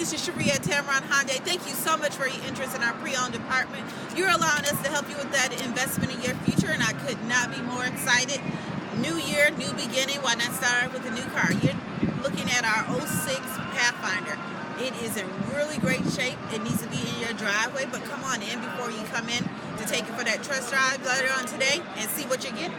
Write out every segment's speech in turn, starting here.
this is Cherie at Tameron Hyundai. Thank you so much for your interest in our pre-owned department. You're allowing us to help you with that investment in your future, and I could not be more excited. New year, new beginning. Why not start with a new car? You're looking at our '06 Pathfinder. It is in really great shape. It needs to be in your driveway, but come on in before you come in to take it for that test drive later on today and see what you're getting.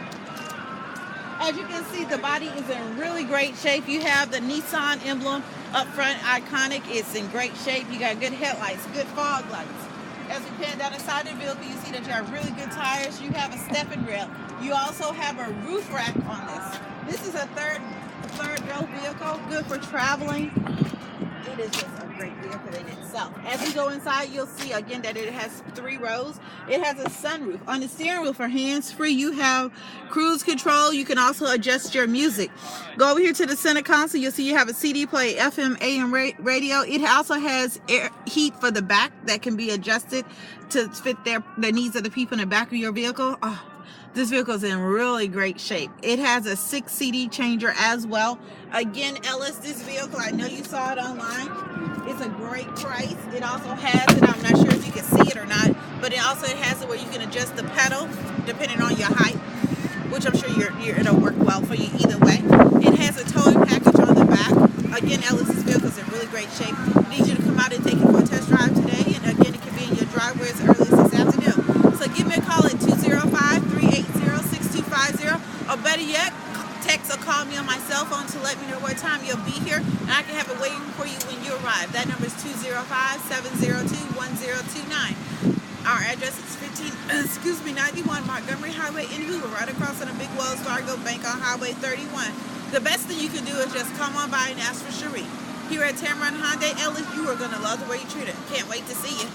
As you can see, the body is in really great shape. You have the Nissan emblem up front, iconic. It's in great shape. You got good headlights, good fog lights. As we pan down the side of the vehicle, you see that you have really good tires. You have a stepping rail. You also have a roof rack on this. This is a third row vehicle, good for traveling. It is just a great vehicle in itself. As we go inside, you'll see again that it has 3 rows. It has a sunroof. On the steering wheel for hands-free, you have cruise control. You can also adjust your music. Go over here to the center console. You'll see you have a CD player, FM, AM radio. It also has air heat for the back that can be adjusted to fit the needs of the people in the back of your vehicle. Oh, this vehicle is in really great shape. It has a 6 CD changer as well. Again, Ellis, this vehicle, I know you saw it online. It's a great price. It also has it, I'm not sure if you can see it or not, but it also has it where you can adjust the pedal depending on your height, which I'm sure it'll work well for you either way. It has a towing package on the back. Again, Ellis, this vehicle is in really great shape. I need you to come out and take it for a test drive today, and again, it can be in your driveway as early as this afternoon. So give me a call at 205-380-6250, or better yet, text or call me on my cell phone to let me know what time you'll be here, and I can have it waiting for you when you arrive. That number is 205-702-1029. Our address is 91 Montgomery Highway in Hoover, right across from the big Wells Fargo Bank on Highway 31. The best thing you can do is just come on by and ask for Cherie. Here at Tameron Hyundai, Ellis, you are going to love the way you treat it. Can't wait to see you.